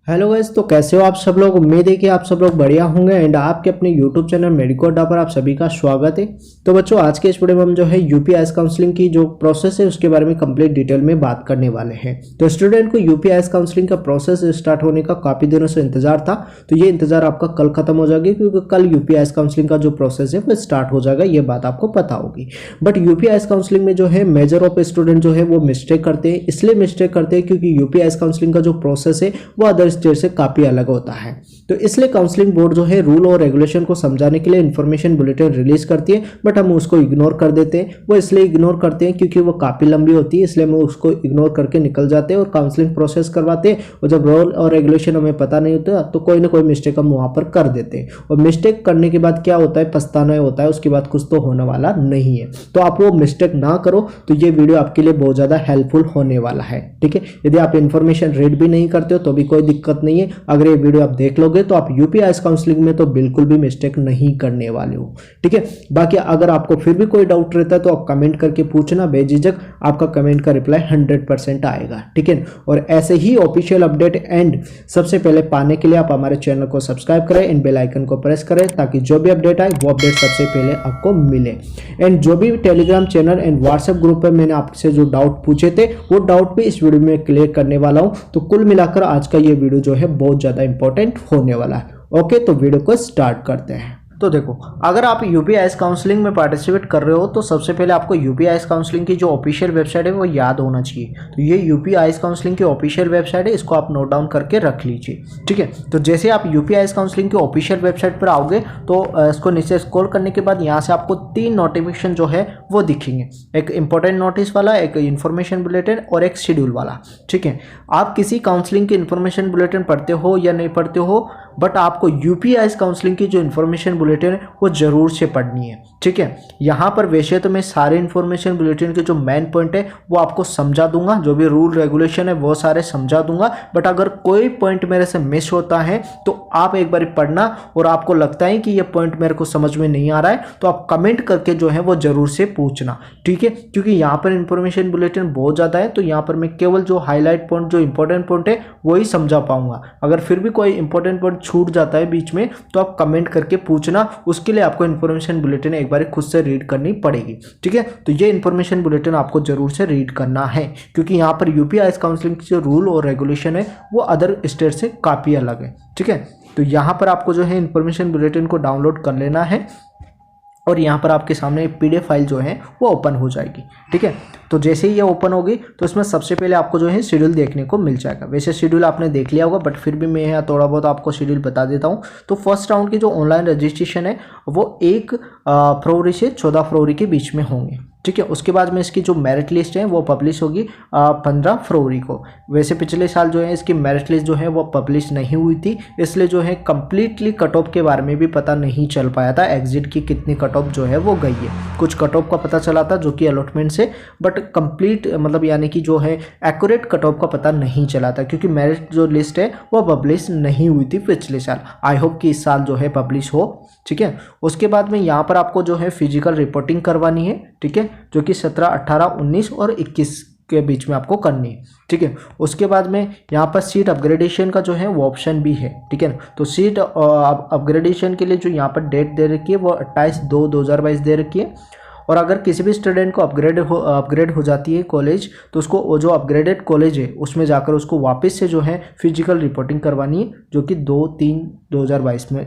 Hello guys, तो कैसे हो आप सब लोग। उम्मीद है कि आप सब लोग बढ़िया होंगे एंड आपके अपने यूट्यूब चैनल मेडिको अड्डा पर आप सभी का स्वागत है। तो बच्चों, आज के इस वीडियो में हम जो है यूपीआईएस काउंसलिंग की जो प्रोसेस है उसके बारे में कंप्लीट डिटेल में बात करने वाले हैं। तो स्टूडेंट को यूपीआईएस काउंसलिंग का प्रोसेस स्टार्ट होने का काफी दिनों से इंतजार था, तो ये इंतजार आपका कल खत्म हो जाएगा क्योंकि कल यूपीआईएस काउंसलिंग का जो प्रोसेस है वो स्टार्ट हो जाएगा, ये बात आपको पता होगी। बट यूपीआईएस काउंसलिंग में जो है मेजर ऑफ स्टूडेंट जो है वो मिस्टेक करते हैं। इसलिए मिस्टेक करते हैं क्योंकि यूपीआईएस काउंसलिंग का जो प्रोसेस है वो अदर स्टेट से काफी अलग होता है। तो इसलिए काउंसलिंग बोर्ड जो है रूल और रेगुलेशन को समझाने के लिए इंफॉर्मेशन बुलेटिन रिलीज करती है, बट हम उसको इग्नोर कर देते हैं। वो इसलिए इग्नोर करते हैं क्योंकि वो काफी लंबी होती है, इसलिए हम उसको इग्नोर करके निकल जाते हैं और काउंसलिंग प्रोसेस करवाते हैं। और जब रूल और रेगुलेशन हमें पता नहीं होता तो कोई ना कोई मिस्टेक हम वहां पर कर देते हैं, और मिस्टेक करने के बाद क्या होता है, पछताना होता है, उसके बाद कुछ तो होने वाला नहीं है। तो आप वो मिस्टेक ना करो, तो ये वीडियो आपके लिए बहुत ज्यादा हेल्पफुल होने वाला है। ठीक है, यदि आप इन्फॉर्मेशन रीड भी नहीं करते हो तो भी कोई दिक्कत नहीं है। अगर ये वीडियो आप देख लोगे तो आप यूपीआईएस काउंसलिंग में तो बिल्कुल भी मिस्टेक नहीं करने वाले हो। ठीक है, बाकी अगर आपको फिर भी कोई डाउट रहता है तो आप कमेंट करके पूछना, बेझिझक आपका कमेंट का रिप्लाई 100% आएगा। ठीक है, और ऐसे ही ऑफिशियल अपडेट एंड सबसे पहले पाने के लिए आप हमारे चैनल को सब्सक्राइब करें एंड बेल आइकन को प्रेस करें, ताकि जो भी अपडेट आए वो अपडेट सबसे पहले आपको मिले। एंड जो भी Telegram channel and WhatsApp group पर मैंने आपसे जो डाउट पूछे थे वो डाउट भी इस वीडियो में क्लियर करने वाला हूं। तो कुल मिलाकर आज का ये वीडियो जो है बहुत ज्यादा इंपॉर्टेंट होने वाला है। ओके, तो वीडियो को स्टार्ट करते हैं। तो देखो, अगर आप यूपीआईएस काउंसलिंग में पार्टिसिपेट कर रहे हो तो सबसे पहले आपको यूपीआईएस काउंसलिंग की जो ऑफिशियल वेबसाइट है वो याद होना चाहिए। तो ये यूपीआईएस काउंसलिंग की ऑफिशियल वेबसाइट है, इसको आप नोट डाउन करके रख लीजिए। ठीक है, तो जैसे आप यूपीआईएस काउंसलिंग की ऑफिशियल वेबसाइट पर आओगे तो इसको नीचे स्क्रॉल करने के बाद यहाँ से आपको 3 नोटिफिकेशन जो है वो दिखेंगे। एक इंपॉर्टेंट नोटिस वाला, एक इन्फॉर्मेशन बुलेटिन और एक शेड्यूल वाला। ठीक है, आप किसी काउंसलिंग की इन्फॉर्मेशन बुलेटिन पढ़ते हो या नहीं पढ़ते हो, बट आपको यूपीआईएस काउंसलिंग की जो इन्फॉर्मेशन बुलेटिन है वो जरूर से पढ़नी है। ठीक है, यहाँ पर वैसे तो मैं सारे इन्फॉर्मेशन बुलेटिन के जो मेन पॉइंट है वो आपको समझा दूंगा, जो भी रूल रेगुलेशन है वो सारे समझा दूंगा। बट अगर कोई पॉइंट मेरे से मिस होता है तो आप एक बार पढ़ना, और आपको लगता है कि ये पॉइंट मेरे को समझ में नहीं आ रहा है तो आप कमेंट करके जो है वो जरूर से पूछना। ठीक है, क्योंकि यहाँ पर इन्फॉर्मेशन बुलेटिन बहुत ज़्यादा है, तो यहाँ पर मैं केवल जो हाईलाइट पॉइंट, जो इंपॉर्टेंट पॉइंट है वही समझा पाऊंगा। अगर फिर भी कोई इंपॉर्टेंट पॉइंट छूट जाता है बीच में तो आप कमेंट करके पूछना, उसके लिए आपको इन्फॉर्मेशन बुलेटिन एक बार खुद से रीड करनी पड़ेगी। ठीक है, तो ये इन्फॉर्मेशन बुलेटिन आपको जरूर से रीड करना है, क्योंकि यहाँ पर यूपीआईएस काउंसलिंग की जो रूल और रेगुलेशन है वो अदर स्टेट से काफ़ी अलग है। ठीक है, तो यहाँ पर आपको जो है इन्फॉर्मेशन बुलेटिन को डाउनलोड कर लेना है, और यहाँ पर आपके सामने एक पीडीएफ फाइल जो है वो ओपन हो जाएगी। ठीक है, तो जैसे ही ये ओपन होगी तो इसमें सबसे पहले आपको जो है शेड्यूल देखने को मिल जाएगा। वैसे शेड्यूल आपने देख लिया होगा, बट फिर भी मैं यहाँ थोड़ा बहुत आपको शेड्यूल बता देता हूँ। तो फर्स्ट राउंड की जो ऑनलाइन रजिस्ट्रेशन है वो 1 फरवरी से 14 फरवरी के बीच में होंगे। ठीक है, उसके बाद में इसकी जो मेरिट लिस्ट है वो पब्लिश होगी 15 फरवरी को। वैसे पिछले साल जो है इसकी मेरिट लिस्ट जो है वो पब्लिश नहीं हुई थी, इसलिए जो है कंप्लीटली कट ऑफ के बारे में भी पता नहीं चल पाया था, एग्जिट की कितनी कट ऑफ जो है वो गई है। कुछ कट ऑफ का पता चला था जो कि अलॉटमेंट से, बट कंप्लीट मतलब यानी कि जो है एक्यूरेट कट ऑफ का पता नहीं चला था, क्योंकि मेरिट जो लिस्ट है वो पब्लिश नहीं हुई थी पिछले साल। आई होप कि इस साल जो है पब्लिश हो। ठीक है, उसके बाद में यहाँ पर आपको जो है फिजिकल रिपोर्टिंग करवानी है। ठीक है, जो कि 17, 18, 19 और 21 के बीच में आपको करनी है। ठीक है, उसके बाद में यहाँ पर सीट अपग्रेडेशन का जो है वो ऑप्शन भी है। ठीक है, तो सीट अपग्रेडेशन के लिए जो यहाँ पर डेट दे रखी है वो 28/2/2022 दे रखी है। और अगर किसी भी स्टूडेंट को अपग्रेड हो जाती है कॉलेज, तो उसको वो जो अपग्रेडेड कॉलेज है उसमें जाकर उसको वापस से जो है फिजिकल रिपोर्टिंग करवानी है, जो कि 2/3/2022 में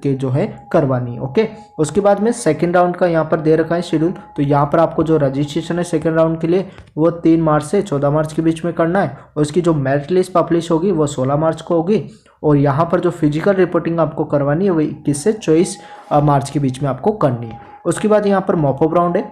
के जो है करवानी है। ओके, उसके बाद में सेकंड राउंड का यहाँ पर दे रखा है शेड्यूल। तो यहाँ पर आपको जो रजिस्ट्रेशन है सेकंड राउंड के लिए वो 3 मार्च से 14 मार्च के बीच में करना है, और उसकी जो मेरिट लिस्ट पब्लिश होगी वो 16 मार्च को होगी। और यहाँ पर जो फिजिकल रिपोर्टिंग आपको करवानी है वो 21 से 24 मार्च के बीच में आपको करनी है। उसके बाद यहाँ पर मॉपअप राउंड है,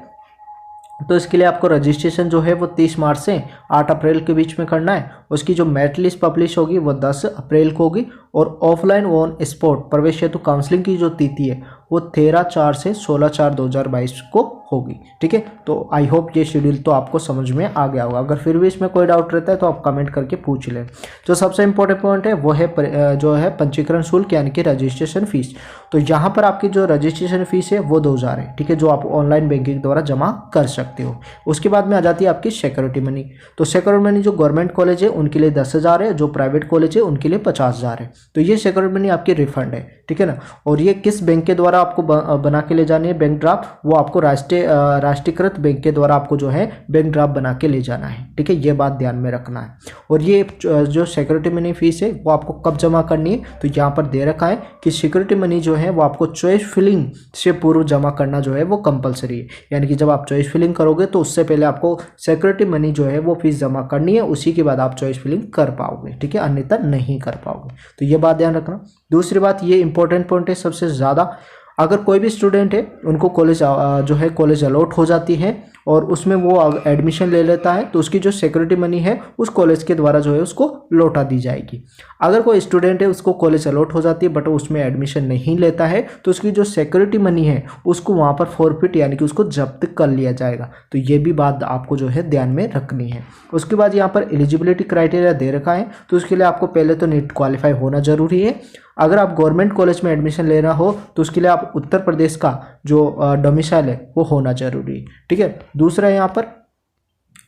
तो इसके लिए आपको रजिस्ट्रेशन जो है वो 30 मार्च से 8 अप्रैल के बीच में करना है। उसकी जो मेरिट लिस्ट पब्लिश होगी वो 10 अप्रैल को होगी, और ऑफलाइन ऑन स्पॉट प्रवेश हेतु काउंसलिंग की जो तिथि है वो 13/4 से 16/4/2022 को होगी। ठीक है, तो आई होप ये शेड्यूल तो आपको समझ में आ गया होगा। अगर फिर भी इसमें कोई डाउट रहता है तो आप कमेंट करके पूछ लें। जो सबसे इंपॉर्टेंट पॉइंट है वो है जो है पंजीकरण शुल्क यानी कि रजिस्ट्रेशन फीस। तो यहाँ पर आपकी जो रजिस्ट्रेशन फीस है वो 2000 है। ठीक है, जो आप ऑनलाइन बैंकिंग द्वारा जमा कर सकते हो। उसके बाद में आ जाती है आपकी सिक्योरिटी मनी। तो सिक्योरिटी मनी जो गवर्नमेंट कॉलेज है उनके लिए 10,000 है, जो प्राइवेट कॉलेज है उनके लिए 50,000 है। तो ये सिक्योरिटी मनी आपकी रिफंड है। ठीक है ना, और ये किस बैंक के द्वारा आपको बना के ले जानी है बैंक ड्राफ्ट, वो आपको राष्ट्रीयकृत बैंक के द्वारा आपको जो है बैंक ड्राफ्ट बना के ले जाना है। ठीक है, ये बात ध्यान में रखना है। और ये जो सिक्योरिटी मनी फीस है वो आपको कब जमा करनी है, तो यहाँ पर दे रखा है कि सिक्योरिटी मनी जो है वो आपको चॉइस फिलिंग से पूर्व जमा करना जो है वो कंपलसरी है। यानी कि जब आप चॉइस फिलिंग करोगे तो उससे पहले आपको सिक्योरिटी मनी जो है वो फीस जमा करनी है, उसी के बाद आप चॉइस फिलिंग कर पाओगे। ठीक है, अन्यथा नहीं कर पाओगे। तो ये बात ध्यान रखना। दूसरी बात, ये इंपॉर्टेंट पॉइंट है सबसे ज़्यादा, अगर कोई भी स्टूडेंट है उनको कॉलेज जो है कॉलेज अलॉट हो जाती है और उसमें वो एडमिशन ले लेता है तो उसकी जो सिक्योरिटी मनी है उस कॉलेज के द्वारा जो है उसको लौटा दी जाएगी। अगर कोई स्टूडेंट है उसको कॉलेज अलॉट हो जाती है बट उसमें एडमिशन नहीं लेता है तो उसकी जो सिक्योरिटी मनी है उसको वहाँ पर फॉरफिट यानी कि उसको जब्त कर लिया जाएगा। तो ये भी बात आपको जो है ध्यान में रखनी है। उसके बाद यहाँ पर एलिजिबिलिटी क्राइटेरिया दे रखा है, तो उसके लिए आपको पहले तो नीट क्वालिफाई होना जरूरी है। अगर आप गवर्नमेंट कॉलेज में एडमिशन लेना हो तो उसके लिए आप उत्तर प्रदेश का जो डोमिसाइल है वो होना जरूरी है। ठीक है, दूसरा यहाँ पर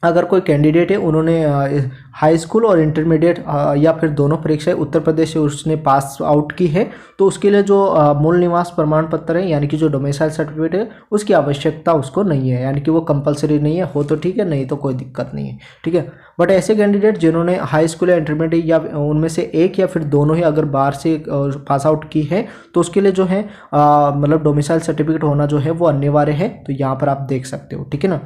अगर कोई कैंडिडेट है उन्होंने हाई स्कूल और इंटरमीडिएट या फिर दोनों परीक्षाएं उत्तर प्रदेश से उसने पास आउट की है तो उसके लिए जो मूल निवास प्रमाण पत्र है यानी कि जो डोमिसाइल सर्टिफिकेट है उसकी आवश्यकता उसको नहीं है, यानी कि वो कंपलसरी नहीं है। हो तो ठीक है, नहीं तो कोई दिक्कत नहीं है। ठीक है, बट ऐसे कैंडिडेट जिन्होंने हाई स्कूल या इंटरमीडिएट या उनमें से एक या फिर दोनों ही अगर बाहर से पास आउट की है तो उसके लिए जो है मतलब डोमिसाइल सर्टिफिकेट होना जो है वो अनिवार्य है। तो यहाँ पर आप देख सकते हो। ठीक है ना,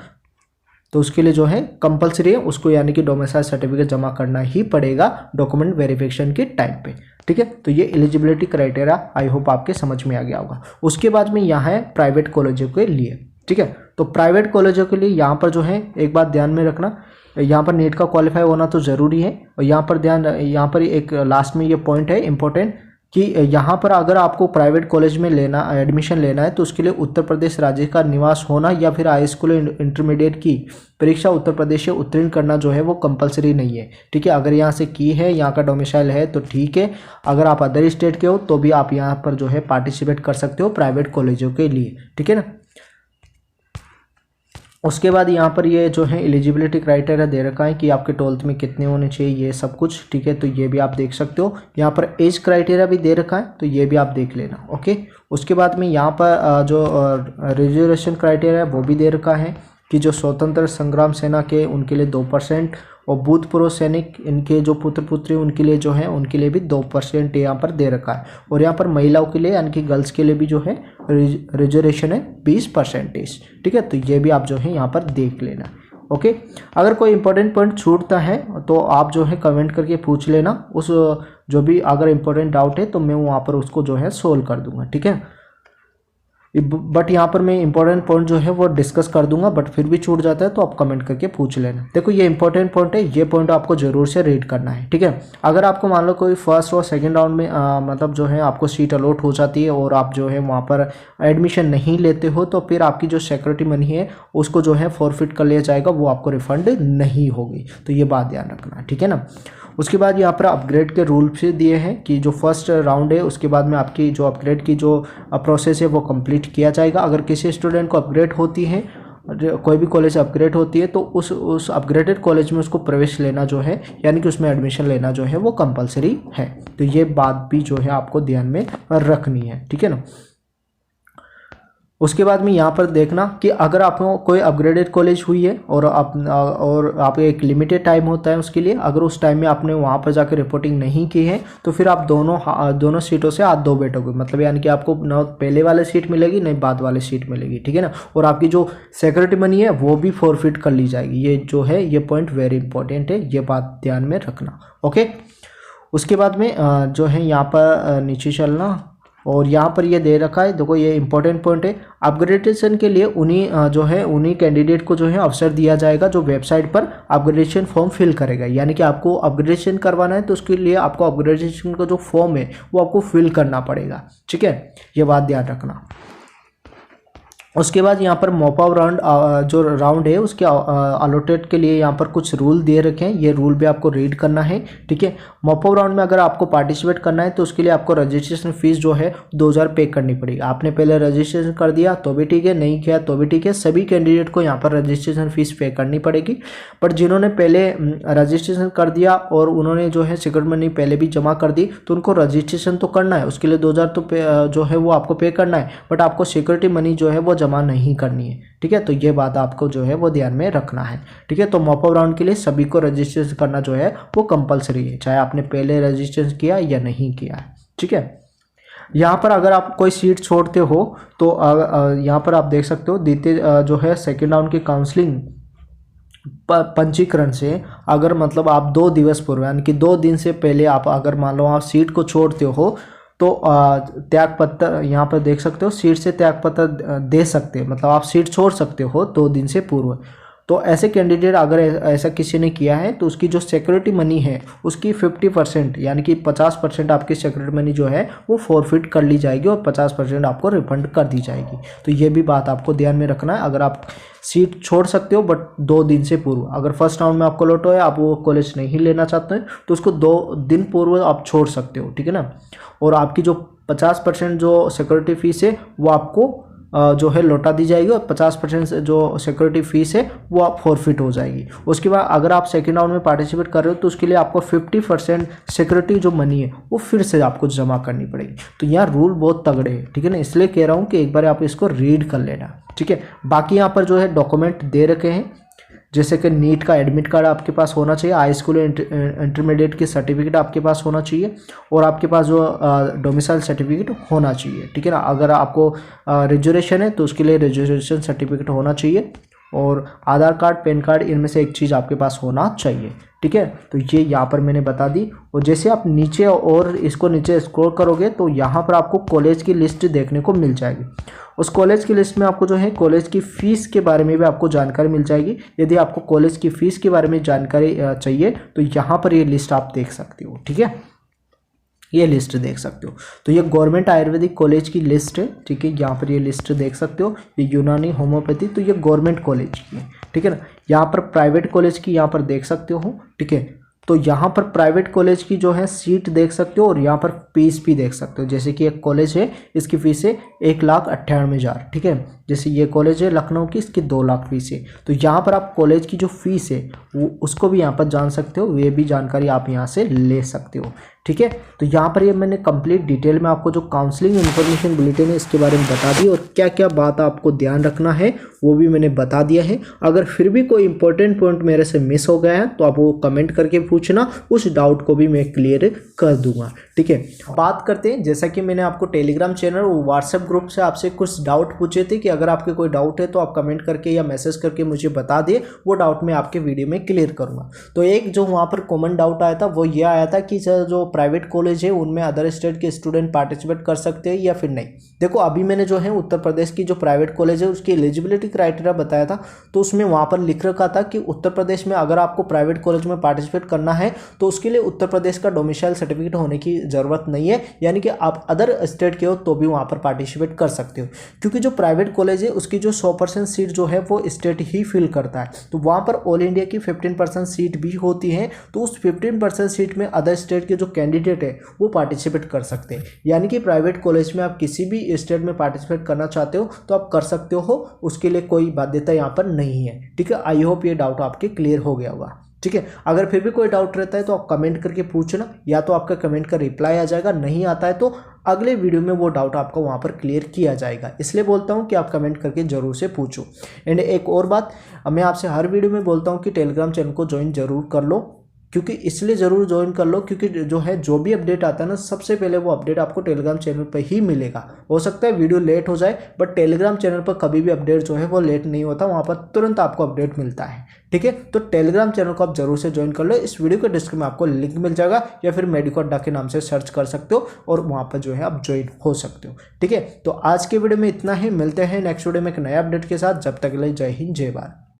तो उसके लिए जो है कंपलसरी है उसको, यानी कि डोमिसाइल सर्टिफिकेट जमा करना ही पड़ेगा डॉक्यूमेंट वेरिफिकेशन के टाइम पे। ठीक है, तो ये एलिजिबिलिटी क्राइटेरिया आई होप आपके समझ में आ गया होगा। उसके बाद में यहाँ है प्राइवेट कॉलेजों के लिए। ठीक है, तो प्राइवेट कॉलेजों के लिए यहाँ पर जो है एक बात ध्यान में रखना, यहाँ पर नीट का क्वालिफाई होना तो ज़रूरी है। और यहाँ पर एक लास्ट में ये पॉइंट है इंपॉर्टेंट कि यहाँ पर अगर आपको प्राइवेट कॉलेज में एडमिशन लेना है तो उसके लिए उत्तर प्रदेश राज्य का निवास होना या फिर हाई स्कूल इंटरमीडिएट की परीक्षा उत्तर प्रदेश से उत्तीर्ण करना जो है वो कंपलसरी नहीं है। ठीक है, अगर यहाँ से की है, यहाँ का डोमिसाइल है तो ठीक है। अगर आप अदर स्टेट के हो तो भी आप यहाँ पर जो है पार्टिसिपेट कर सकते हो प्राइवेट कॉलेजों के लिए। ठीक है ना, उसके बाद यहाँ पर ये जो है एलिजिबिलिटी क्राइटेरिया दे रखा है कि आपके 12th में कितने होने चाहिए, ये सब कुछ। ठीक है, तो ये भी आप देख सकते हो। यहाँ पर एज क्राइटेरिया भी दे रखा है तो ये भी आप देख लेना। ओके, उसके बाद में यहाँ पर जो रिजर्वेशन क्राइटेरिया वो भी दे रखा है कि जो स्वतंत्र संग्राम सेना के उनके लिए 2% और भूतपूर्व सैनिक इनके जो पुत्र पुत्री उनके लिए जो है उनके लिए भी 2% यहाँ पर दे रखा है। और यहाँ पर महिलाओं के लिए यानी कि गर्ल्स के लिए भी जो है रिजर्वेशन है 20%। ठीक है, तो ये भी आप जो है यहाँ पर देख लेना। ओके, अगर कोई इंपॉर्टेंट पॉइंट छूटता है तो आप जो है कमेंट करके पूछ लेना। उस जो भी अगर इंपॉर्टेंट डाउट है तो मैं वहाँ पर उसको जो है सोल्व कर दूंगा। ठीक है, बट यहाँ पर मैं इंपॉर्टेंट पॉइंट जो है वो डिस्कस कर दूंगा, बट फिर भी छूट जाता है तो आप कमेंट करके पूछ लेना। देखो ये इंपॉर्टेंट पॉइंट है, ये पॉइंट आपको जरूर से रीड करना है। ठीक है, अगर आपको मान लो कोई फर्स्ट और सेकंड राउंड में मतलब जो है आपको सीट अलॉट हो जाती है और आप जो है वहाँ पर एडमिशन नहीं लेते हो तो फिर आपकी जो सिक्योरिटी मनी है उसको जो है फॉरफिट कर लिया जाएगा, वो आपको रिफंड नहीं होगी। तो ये बात ध्यान रखना। ठीक है ना, उसके बाद यहाँ पर अपग्रेड के रूल्स दिए हैं कि जो फर्स्ट राउंड है उसके बाद में आपकी जो अपग्रेड की जो प्रोसेस है वो कंप्लीट किया जाएगा। अगर किसी स्टूडेंट को अपग्रेड होती है, कोई भी कॉलेज अपग्रेड होती है तो उस अपग्रेडेड कॉलेज में उसको प्रवेश लेना जो है यानी कि उसमें एडमिशन लेना जो है वो कंपलसरी है। तो ये बात भी जो है आपको ध्यान में रखनी है। ठीक है ना, उसके बाद में यहाँ पर देखना कि अगर आपको कोई अपग्रेडेड कॉलेज हुई है और आप एक लिमिटेड टाइम होता है उसके लिए, अगर उस टाइम में आपने वहाँ पर जाकर रिपोर्टिंग नहीं की है तो फिर आप दोनों सीटों से हाथ धो बैठोगे। मतलब यानी कि आपको न पहले वाले सीट मिलेगी न बाद वाले सीट मिलेगी। ठीक है ना, और आपकी जो सिक्योरिटी मनी है वो भी फॉरफिट कर ली जाएगी। ये जो है ये पॉइंट वेरी इंपॉर्टेंट है, ये बात ध्यान में रखना। ओके, उसके बाद में जो है यहाँ पर नीचे चलना, और यहाँ पर ये दे रखा है, देखो ये इंपॉर्टेंट पॉइंट है, अपग्रेडेशन के लिए उन्हीं कैंडिडेट को जो है अवसर दिया जाएगा जो वेबसाइट पर अपग्रेडेशन फॉर्म फिल करेगा। यानी कि आपको अपग्रेडेशन करवाना है तो उसके लिए आपको अपग्रेडेशन का जो फॉर्म है वो आपको फिल करना पड़ेगा, ठीक है, ये बात ध्यान रखना। उसके बाद यहाँ पर मॉपअप राउंड जो राउंड है उसके अलॉटेड के लिए यहाँ पर कुछ रूल दे रखे हैं, ये रूल भी आपको रीड करना है, ठीक है। मॉपअप राउंड में अगर आपको पार्टिसिपेट करना है तो उसके लिए आपको रजिस्ट्रेशन फीस जो है 2000 पे करनी पड़ेगी। आपने पहले रजिस्ट्रेशन कर दिया तो भी ठीक है, नहीं किया तो भी ठीक है, सभी कैंडिडेट को यहाँ पर रजिस्ट्रेशन फीस पे करनी पड़ेगी। बट जिन्होंने पहले रजिस्ट्रेशन कर दिया और उन्होंने जो है सिक्योरिटी मनी पहले भी जमा कर दी तो उनको रजिस्ट्रेशन तो करना है, उसके लिए 2000 तो जो है वो आपको पे करना है, बट आपको सिक्योरिटी मनी जो है वो जमा नहीं करनी है, ठीक है। तो ये बात आपको जो है वो ध्यान में रखना है, ठीक है। तो मॉपअप राउंड के लिए सभी को रजिस्ट्रेशन करना जो है वो कंपलसरी है, चाहे आपने पहले रजिस्ट्रेशन किया या नहीं किया है, ठीक है। यहाँ पर अगर आप कोई सीट छोड़ते हो तो यहाँ पर आप देख सकते हो द्वितीय जो है सेकेंड राउंड की काउंसलिंग पंजीकरण से अगर मतलब आप 2 दिवस पूर्व यानी कि 2 दिन से पहले आप अगर मान लो आप सीट को छोड़ते हो तो त्याग पत्र यहाँ पर देख सकते हो, सीट से त्याग पत्र दे सकते हैं, मतलब आप सीट छोड़ सकते हो 2 दिन से पूर्व। तो ऐसे कैंडिडेट अगर ऐसा किसी ने किया है तो उसकी जो सिक्योरिटी मनी है उसकी 50% यानी कि 50% आपकी सिक्योरिटी मनी जो है वो फॉरफिट कर ली जाएगी और 50% आपको रिफंड कर दी जाएगी। तो ये भी बात आपको ध्यान में रखना है। अगर आप सीट छोड़ सकते हो बट 2 दिन से पूर्व, अगर फर्स्ट राउंड में आपको लॉट है आप वो कॉलेज नहीं लेना चाहते हैं तो उसको 2 दिन पूर्व आप छोड़ सकते हो, ठीक है ना। और आपकी जो 50% जो सिक्योरिटी फीस है वो आपको जो है लौटा दी जाएगी और 50% जो सिक्योरिटी फीस है वो आप फॉरफिट हो जाएगी। उसके बाद अगर आप सेकेंड राउंड में पार्टिसिपेट कर रहे हो तो उसके लिए आपको 50% सिक्योरिटी जो मनी है वो फिर से आपको जमा करनी पड़ेगी। तो यहाँ रूल बहुत तगड़े हैं, ठीक है ना, इसलिए कह रहा हूँ कि एक बार आप इसको रीड कर लेना, ठीक है। बाकी यहाँ पर जो है डॉक्यूमेंट दे रखे हैं, जैसे कि नीट का एडमिट कार्ड आपके पास होना चाहिए, हाई स्कूल इंटरमीडिएट की सर्टिफिकेट आपके पास होना चाहिए और आपके पास जो डोमिसाइल सर्टिफिकेट होना चाहिए, ठीक है ना। अगर आपको रिजर्वेशन है तो उसके लिए रिजर्वेशन सर्टिफिकेट होना चाहिए और आधार कार्ड, पैन कार्ड, इनमें से एक चीज़ आपके पास होना चाहिए, ठीक है। तो ये यहाँ पर मैंने बता दी। और जैसे आप नीचे और इसको नीचे स्क्रॉल करोगे तो यहाँ पर आपको कॉलेज की लिस्ट देखने को मिल जाएगी। उस कॉलेज की लिस्ट में आपको जो है कॉलेज की फ़ीस के बारे में भी आपको जानकारी मिल जाएगी। यदि आपको कॉलेज की फ़ीस के बारे में जानकारी चाहिए तो यहाँ पर ये लिस्ट आप देख सकते हो, ठीक है, ये लिस्ट देख सकते हो। तो ये गवर्नमेंट आयुर्वेदिक कॉलेज की लिस्ट है, ठीक है, यहाँ पर ये लिस्ट देख सकते हो। ये यूनानी होम्योपैथी, तो ये गवर्नमेंट कॉलेज की है, ठीक है ना। यहाँ पर प्राइवेट कॉलेज की यहाँ पर देख सकते हो, ठीक है। तो यहाँ पर प्राइवेट कॉलेज की जो है सीट देख सकते हो और यहाँ पर फीस भी देख सकते हो। जैसे कि एक कॉलेज है इसकी फ़ीस है 1,98,000, ठीक है। जैसे ये कॉलेज है लखनऊ की, इसकी 2 लाख फीस है। तो यहाँ पर आप कॉलेज की जो फीस है वो उसको भी यहाँ पर जान सकते हो, ये भी जानकारी आप यहाँ से ले सकते हो, ठीक है। तो यहाँ पर ये मैंने कंप्लीट डिटेल में आपको जो काउंसलिंग इन्फॉर्मेशन बुलेटिन है इसके बारे में बता दी और क्या क्या बात आपको ध्यान रखना है वो भी मैंने बता दिया है। अगर फिर भी कोई इंपॉर्टेंट पॉइंट मेरे से मिस हो गया है तो आप वो कमेंट करके पूछना, उस डाउट को भी मैं क्लियर कर दूंगा, ठीक है। बात करते हैं, जैसा कि मैंने आपको टेलीग्राम चैनल और व्हाट्सएप ग्रुप से आपसे कुछ डाउट पूछे थे कि अगर आपके कोई डाउट है तो आप कमेंट करके या मैसेज करके मुझे बता दिए, वो डाउट मैं आपके वीडियो में क्लियर करूँगा। तो एक जो वहाँ पर कॉमन डाउट आया था वो ये आया था कि जो प्राइवेट कॉलेज है उनमें अदर स्टेट के स्टूडेंट पार्टिसिपेट कर सकते हैं या फिर नहीं। देखो अभी मैंने जो है उत्तर प्रदेश की जो प्राइवेट कॉलेज है उसकी एलिजिबिलिटी क्राइटेरिया बताया था, तो उसमें वहाँ पर लिख रखा था कि उत्तर प्रदेश में अगर आपको प्राइवेट कॉलेज में पार्टिसिपेट करना है तो उसके लिए उत्तर प्रदेश का डोमिसाइल सर्टिफिकेट होने की ज़रूरत नहीं है, यानी कि आप अदर स्टेट के हो तो भी वहाँ पर पार्टिसिपेट कर सकते हो। क्योंकि जो प्राइवेट कॉलेज है उसकी जो 100% सीट जो है वो स्टेट ही फिल करता है, तो वहाँ पर ऑल इंडिया की 15% सीट भी होती है, तो उस 15% सीट में अदर स्टेट के जो कैंडिडेट है वो पार्टिसिपेट कर सकते हैं। यानी कि प्राइवेट कॉलेज में आप किसी भी स्टेट में पार्टिसिपेट करना चाहते हो तो आप कर सकते हो, उसके लिए कोई बाध्यता यहाँ पर नहीं है, ठीक है। आई होप ये डाउट आपके क्लियर हो गया होगा, ठीक है। अगर फिर भी कोई डाउट रहता है तो आप कमेंट करके पूछना, या तो आपका कमेंट का रिप्लाई आ जाएगा, नहीं आता है तो अगले वीडियो में वो डाउट आपका वहाँ पर क्लियर किया जाएगा। इसलिए बोलता हूँ कि आप कमेंट करके ज़रूर से पूछो। एंड एक और बात, मैं आपसे हर वीडियो में बोलता हूँ कि टेलीग्राम चैनल को ज्वाइन जरूर कर लो, क्योंकि इसलिए ज़रूर ज्वाइन कर लो क्योंकि जो भी अपडेट आता है ना सबसे पहले वो अपडेट आपको टेलीग्राम चैनल पर ही मिलेगा। हो सकता है वीडियो लेट हो जाए बट टेलीग्राम चैनल पर कभी भी अपडेट जो है वो लेट नहीं होता, वहाँ पर तुरंत आपको अपडेट मिलता है, ठीक है। तो टेलीग्राम चैनल को आप जरूर से ज्वाइन कर लो, इस वीडियो के डिस्क्रिप्शन में आपको लिंक मिल जाएगा, या फिर मेडिको अड्डा के नाम से सर्च कर सकते हो और वहां पर जो है आप ज्वाइन हो सकते हो। ठीक है, तो आज के वीडियो में इतना ही, मिलते हैं नेक्स्ट वीडियो में एक नया अपडेट के साथ। जब तक के लिए जय हिंद जय भारत।